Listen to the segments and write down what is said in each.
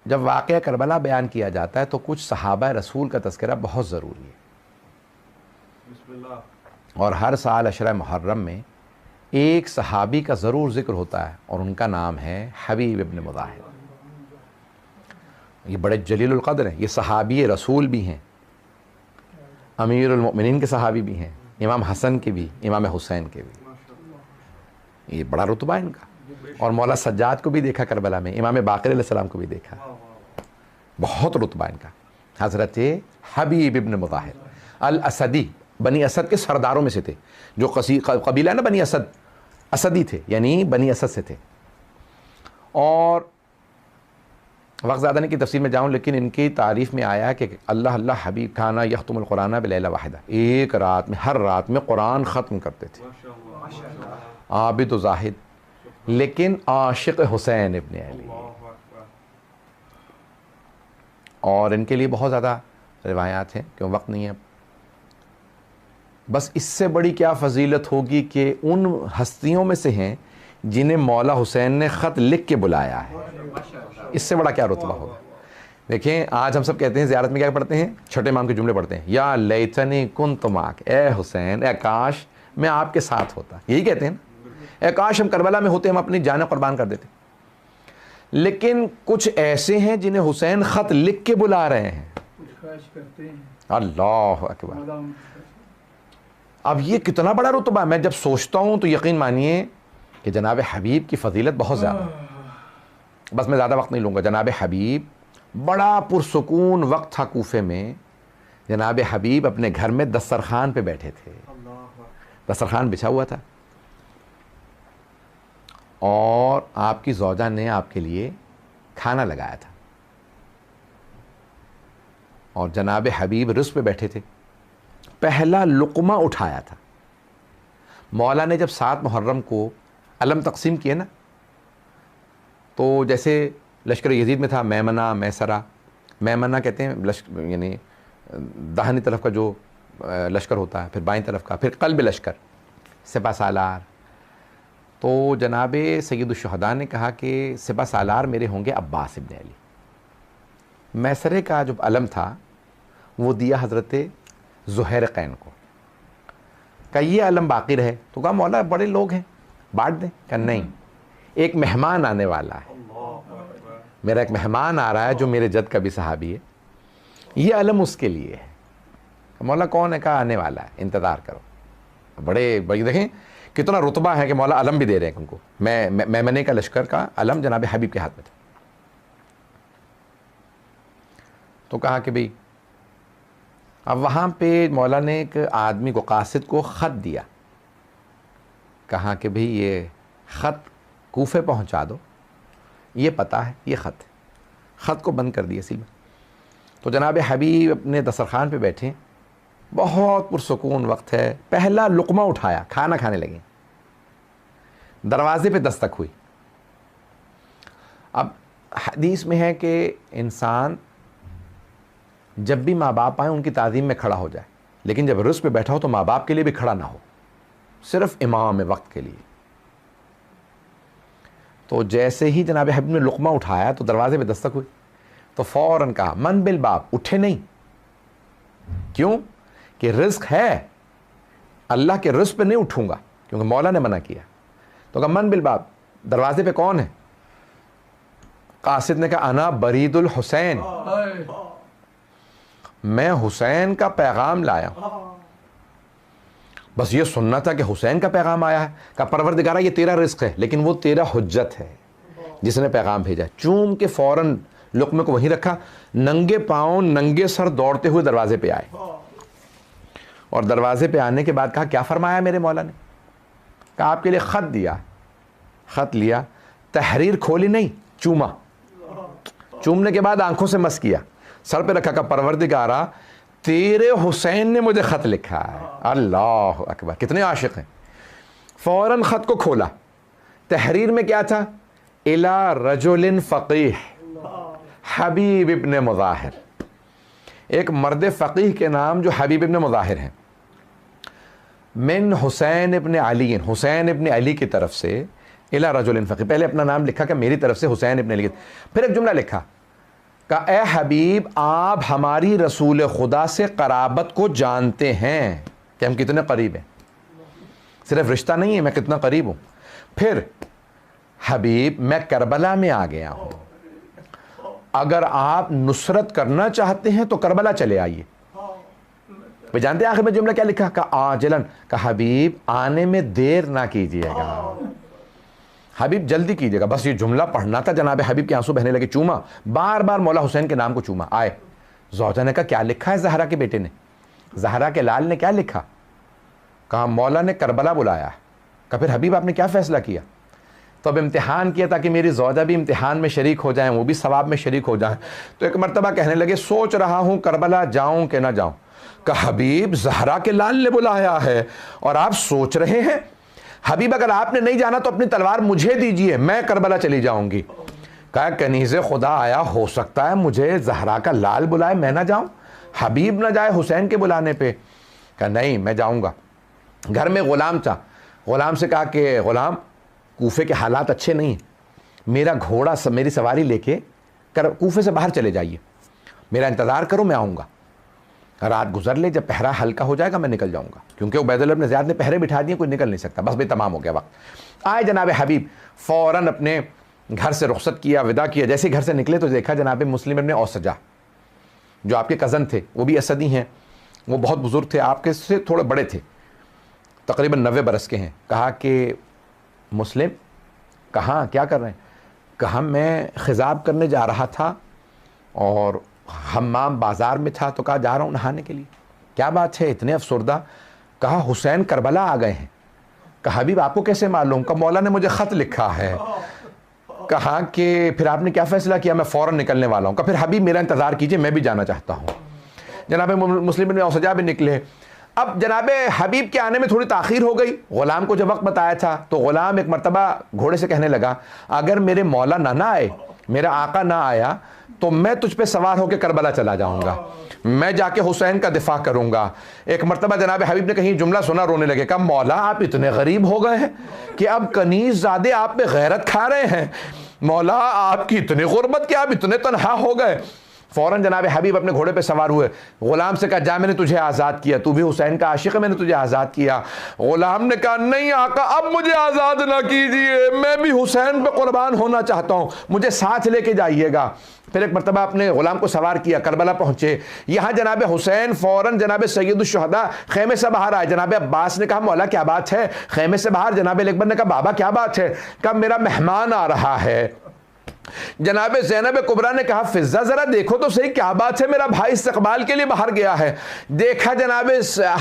جب واقعہ کربلا بیان کیا جاتا ہے تو کچھ صحابہ رسول کا تذکرہ بہت ضروری ہے. بسم اللہ. اور ہر سال عشرہ محرم میں ایک صحابی کا ضرور ذکر ہوتا ہے اور ان کا نام ہے حبیب ابن مظاہر. یہ بڑے جلیل القدر ہیں. یہ صحابی رسول بھی ہیں, امیر المؤمنین کے صحابی بھی ہیں, امام حسن کے بھی, امام حسین کے بھی. یہ بڑا رتبہ ہے ان کا. اور مولا سجاد کو بھی دیکھا کربلا میں, امام باقر علیہ السلام کو بھی دیکھا. بہت رتبہ ان کا. حضرت حبیب ابن مظاہر الاسدی, بنی اسد کے سرداروں میں سے تھے. جو قبیلہ ہے نا بنی اسد, اسدی تھے, یعنی بنی اسد سے تھے. اور وقت زیادہ نہیں کہ تفسیر میں جاؤں, لیکن ان کی تعریف میں آیا ہے کہ اللہ اللہ حبیب کھانا یختم القرآن بلیلہ واحدہ, ایک رات میں, ہر رات میں قرآن ختم کرتے تھے. عابد و زاہد, لیکن عاشق حسین ابن علی. اور ان کے لیے بہت زیادہ روایات ہیں, کیوں وقت نہیں ہے. بس اس سے بڑی کیا فضیلت ہوگی کہ ان ہستیوں میں سے ہیں جنہیں مولا حسین نے خط لکھ کے بلایا ہے. اس سے بڑا کیا رتبہ ہوگا. دیکھیں آج ہم سب کہتے ہیں زیارت میں کیا پڑھتے ہیں, چھٹے امام کے جملے پڑھتے ہیں, یا لیتنی کنت معک, اے حسین, اے کاش میں آپ کے ساتھ ہوتا. یہی کہتے ہیں, اے کاش ہم کربلا میں ہوتے, ہم اپنی جانیں قربان کر دیتے. لیکن کچھ ایسے ہیں جنہیں حسین خط لکھ کے بلا رہے ہیں. اللہ اکبر. اب یہ کتنا بڑا رتبہ ہے. میں جب سوچتا ہوں تو یقین مانیے کہ جناب حبیب کی فضیلت بہت زیادہ ہے. بس میں زیادہ وقت نہیں لوں گا. جناب حبیب, بڑا پرسکون وقت تھا کوفے میں. جناب حبیب اپنے گھر میں دسترخوان پہ بیٹھے تھے, دسترخوان بچھا ہوا تھا, اور آپ کی زوجہ نے آپ کے لیے کھانا لگایا تھا, اور جناب حبیب رزق پہ بیٹھے تھے. پہلا لقمہ اٹھایا تھا. مولا نے جب 7 محرم کو علم تقسیم کیے نا, تو جیسے لشکر یزید میں تھا میمنہ, میسرہ. میمنہ کہتے ہیں یعنی داہنی طرف کا جو لشکر ہوتا ہے, پھر بائیں طرف کا, پھر قلب لشکر, سپہ سالار. تو جناب سید الشہداء نے کہا کہ سپہ سالار میرے ہوں گے عباس ابن علی. میسرے کا جو علم تھا وہ دیا حضرت زہیر قین کو. کہا یہ علم باقی رہے. تو کہا مولا بڑے لوگ ہیں, بانٹ دیں. کہا نہیں, ایک مہمان آنے والا ہے, میرا ایک مہمان آ رہا ہے جو میرے جد کا بھی صحابی ہے, یہ علم اس کے لیے ہے. مولا کون ہے؟ کہا آنے والا ہے, انتظار کرو. بڑے دیکھیں کتنا رتبہ ہے کہ مولا علم بھی دے رہے ہیں ان کو. میمنے کا لشکر کا علم جناب حبیب کے ہاتھ میں تھا. تو کہا کہ بھئی, اب وہاں پہ مولا نے ایک آدمی کو, قاصد کو خط دیا. کہا کہ بھئی یہ خط کوفے پہنچا دو, یہ پتہ ہے, یہ خط ہے. خط کو بند کر دیا سیل. تو جناب حبیب اپنے دسترخوان پہ بیٹھے, بہت پرسکون وقت ہے. پہلا لقمہ اٹھایا, کھانا کھانے لگے. دروازے پہ دستک ہوئی. اب حدیث میں ہے کہ انسان جب بھی ماں باپ آئیں ان کی تعظیم میں کھڑا ہو جائے, لیکن جب رزق پہ بیٹھا ہو تو ماں باپ کے لیے بھی کھڑا نہ ہو, صرف امام وقت کے لیے. تو جیسے ہی جناب حبیب نے لقمہ اٹھایا تو دروازے پہ دستک ہوئی. تو فوراً کہا من بالباب, اٹھے نہیں. کیوں؟ کہ رزق ہے, اللہ کے رزق پہ نہیں اٹھوں گا کیونکہ مولا نے منع کیا. تو کہا من بالباب, دروازے پہ کون ہے؟ قاصد نے کہا انا برید الحسین, میں حسین کا پیغام لایا ہوں. بس یہ سننا تھا کہ حسین کا پیغام آیا ہے. کہا پروردگارہ یہ تیرا رزق ہے, لیکن وہ تیرا حجت ہے جس نے پیغام بھیجا. چوم کے فوراً لقمے کو وہیں رکھا, ننگے پاؤں ننگے سر دوڑتے ہوئے دروازے پہ آئے. اور دروازے پہ آنے کے بعد کہا کیا فرمایا میرے مولا نے؟ کہا آپ کے لیے خط دیا. خط لیا, تحریر کھولی نہیں, چوما. چومنے کے بعد آنکھوں سے مس کیا, سر پہ رکھا. کہ پروردگارہ تیرے حسین نے مجھے خط لکھا ہے. اللہ اکبر, کتنے عاشق ہیں. فوراً خط کو کھولا. تحریر میں کیا تھا؟ الی رجل فقیہ حبیب ابن مظاہر, ایک مرد فقیہ کے نام جو حبیب ابن مظاہر ہیں, من حسین ابن علی, حسین ابن علی کی طرف سے, الی رجل فقیہ. پہلے اپنا نام لکھا کہ میری طرف سے حسین ابن علی. پھر ایک جملہ لکھا کہا اے حبیب آپ ہماری رسول خدا سے قرابت کو جانتے ہیں کہ ہم کتنے قریب ہیں، صرف رشتہ نہیں ہے، میں کتنا قریب ہوں. پھر حبیب میں کربلا میں آ گیا ہوں، اگر آپ نصرت کرنا چاہتے ہیں تو کربلا چلے آئیے. وہ جانتے ہیں آخر میں جملہ کیا لکھا؟ کہ آجلن، کہ حبیب آنے میں دیر نہ کیجئے گا، حبیب جلدی کیجئے گا. بس یہ جملہ پڑھنا تھا، جناب حبیب کے آنسو بہنے لگے. چوما، بار بار مولا حسین کے نام کو چوما. آئے زوجہ نے کہا کیا لکھا ہے زہرا کے بیٹے نے، زہرا کے لال نے کیا لکھا؟ کہا مولا نے کربلا بلایا ہے. کہا پھر حبیب آپ نے کیا فیصلہ کیا؟ تو اب امتحان کیا تاکہ میری زوجہ بھی امتحان میں شریک ہو جائیں، وہ بھی ثواب میں شریک ہو جائیں. تو ایک مرتبہ کہنے لگے سوچ رہا ہوں کربلا جاؤں کہ نہ جاؤں. کہ حبیب زہرا کے لال نے بلایا ہے اور آپ سوچ رہے ہیں؟ حبیب اگر آپ نے نہیں جانا تو اپنی تلوار مجھے دیجئے، میں کربلا چلی جاؤں گی. کہا کنیز خدا آیا، ہو سکتا ہے مجھے زہرا کا لال بلائے میں نہ جاؤں، حبیب نہ جائے حسین کے بلانے پہ. کہا نہیں میں جاؤں گا. گھر میں غلام تھا، غلام سے کہا کہ غلام کوفے کے حالات اچھے نہیں ہیں، میرا گھوڑا میری سواری لے کے کوفے سے باہر چلے جائیے، میرا انتظار کرو میں آؤں گا. رات گزر لے، جب پہرا ہلکا ہو جائے گا میں نکل جاؤں گا، کیونکہ عبید اللہ بن زیاد نے پہرے بٹھا دیے، کوئی نکل نہیں سکتا. بس بھائی تمام ہو گیا وقت. آئے جناب حبیب، فوراً اپنے گھر سے رخصت کیا، وداع کیا. جیسے گھر سے نکلے تو دیکھا جناب مسلم ابن اوسجہ جو آپ کے کزن تھے، وہ بھی اسدی ہیں، وہ بہت بزرگ تھے، آپ کے سے تھوڑے بڑے تھے، تقریباً 90 برس کے ہیں. کہا کہ مسلم کہاں کیا کر رہے ہیں؟ کہا میں خضاب کرنے جا رہا تھا اور حمام بازار میں تھا تو کہا جا رہا ہوں نہانے کے لیے. کیا بات ہے اتنے افسردہ؟ کہا حسین کربلا آ گئے ہیں. کہا حبیب آپ کو کیسے معلوم؟ کہ مولا نے مجھے خط لکھا ہے. کہا کہ پھر آپ نے کیا فیصلہ کیا؟ میں فوراً نکلنے والا ہوں. کہ پھر حبیب میرا انتظار کیجئے، میں بھی جانا چاہتا ہوں. جناب مسلم بن اوسجہ بھی نکلے. اب جناب حبیب کے آنے میں تھوڑی تاخیر ہو گئی. غلام کو جب وقت بتایا تھا تو غلام ایک مرتبہ گھوڑے سے کہنے لگا اگر میرے مولا نہ آئے، میرا آقا نہ آیا تو میں تجھ پہ سوار ہو کے کربلا چلا جاؤں گا، میں جا کے حسین کا دفاع کروں گا. ایک مرتبہ جناب حبیب نے کہیں جملہ سنا، رونے لگے. کہا مولا آپ اتنے غریب ہو گئے ہیں کہ اب کنیز زادے آپ پہ غیرت کھا رہے ہیں، مولا آپ کی اتنی غربت کہ آپ اتنے تنہا ہو گئے. فوراً جناب حبیب اپنے گھوڑے پہ سوار ہوئے. غلام سے کہا جا میں نے تجھے آزاد کیا، تو بھی حسین کا عاشق ہے، میں نے تجھے آزاد کیا. غلام نے کہا نہیں آقا اب مجھے آزاد نہ کیجیے، میں بھی حسین پہ قربان ہونا چاہتا ہوں، مجھے ساتھ لے کے جائیے گا. پھر ایک مرتبہ اپنے غلام کو سوار کیا، کربلا پہنچے. یہاں جناب حسین فوراً جناب سید الشہداء خیمے سے باہر آئے. جناب عباس نے کہا مولا کیا بات ہے؟ خیمے سے باہر جناب اکبر نے کہا بابا کیا بات ہے؟ کہا میرا مہمان آ رہا ہے. جناب زینب کبریٰ نے کہا فضہ ذرا دیکھو تو صحیح کیا بات ہے، میرا بھائی استقبال کے لیے باہر گیا ہے. دیکھا جناب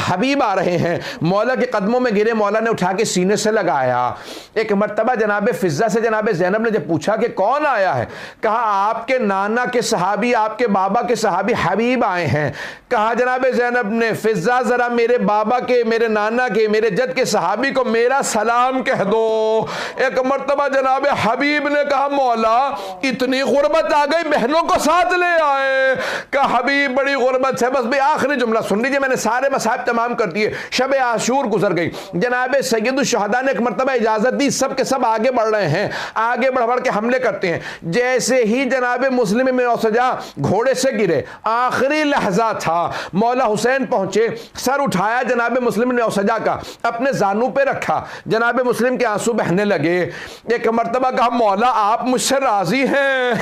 حبیب آ رہے ہیں، مولا کے قدموں میں گرے، مولا نے اٹھا کے سینے سے لگایا. ایک مرتبہ جناب فضہ سے جناب زینب نے جب پوچھا کہ کون آیا ہے، کہا آپ کے نانا کے صحابی، آپ کے بابا کے صحابی حبیب آئے ہیں. کہا جناب زینب نے فضہ ذرا میرے بابا کے، میرے نانا کے، میرے جد کے صحابی کو میرا سلام کہہ دو. ایک مرتبہ جناب حبیب نے کہا مولا اتنی غربت آ گئی، بہنوں کو ساتھ لے آئے. کہ حبیب بڑی غربت ہے. بس بھی آخری جملہ سن لیجئے، میں نے سارے مصائب تمام کر دیے. شب عاشور گزر گئی. جناب سید الشہداء نے ایک مرتبہ اجازت دی، سب کے سب آگے بڑھ رہے ہیں، آگے بڑھ بڑھ کے حملے کرتے ہیں. جیسے ہی جناب مسلم بن اوسجہ گھوڑے سے گرے، آخری لحظہ تھا، مولا حسین پہنچے، سر اٹھایا جناب مسلم بن اوسجہ کا، اپنے زانو پہ رکھا. جناب مسلم کے آنسو بہنے لگے. ایک مرتبہ کہا مولا آپ مجھ سے راضی ہیں؟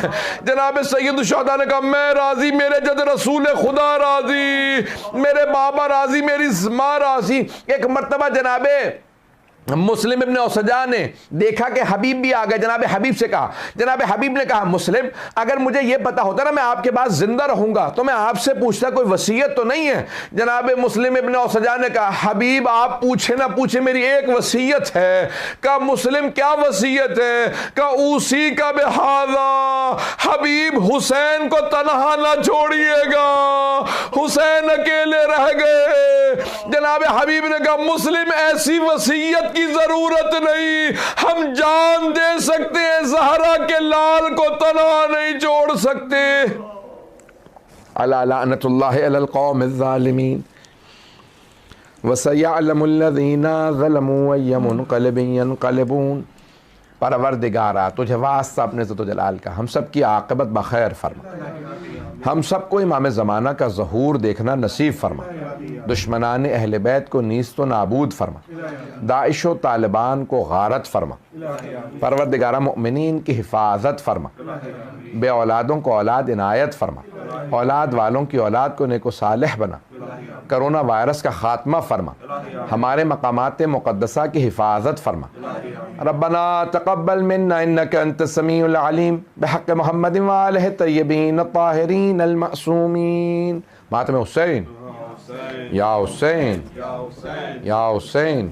جناب سید الشہداء نے کہا میں راضی، میرے جد رسول خدا راضی، میرے بابا راضی، میری ماں راضی. ایک مرتبہ جناب مسلم ابن اوسجہ نے دیکھا کہ حبیب بھی آ گئے. جناب حبیب سے کہا، جناب حبیب نے کہا مسلم اگر مجھے یہ پتا ہوتا نا میں آپ کے پاس زندہ رہوں گا تو میں آپ سے پوچھتا کوئی وصیت تو نہیں ہے. جناب مسلم ابن اوسجہ نے کہا حبیب آپ پوچھے نہ پوچھے میری ایک وصیت ہے. کہا مسلم کیا وصیت ہے؟ کہا اوصی کا بہذا، حبیب حسین کو تنہا نہ چھوڑیے گا، حسین اکیلے رہ گئے. جناب حبیب نے کہا مسلم ایسی وصیت کی ضرورت نہیں، ہم جان دے سکتے ہیں، زہرا کے لال کو تنہا نہیں چھوڑ سکتے. الا لعنت اللہ علی القوم الظالمین وسیعلم الذین ظلموا ای منقلب ینقلبون. پروردگارا تجھے واسطہ اپنے عزت و جلال کا ہم سب کی عاقبت بخیر فرما. ہم سب کو امام زمانہ کا ظہور دیکھنا نصیب فرما، دشمنان اہل بیت کو نیست و نابود فرما، داعش و طالبان کو غارت فرما، پروردگارہ مؤمنین کی حفاظت فرما، بے اولادوں کو اولاد عنایت فرما، اولاد والوں کی اولاد کو نیک و صالح بنا، کرونا وائرس کا خاتمہ فرما، ہمارے مقامات مقدسہ کی حفاظت فرما۔ ربنا تقبل منا انک انت السمیع العلیم بحق محمد وآلہ الطیبین الطاہرین المعصومین۔ ماتم حسین یا حسین یا حسین۔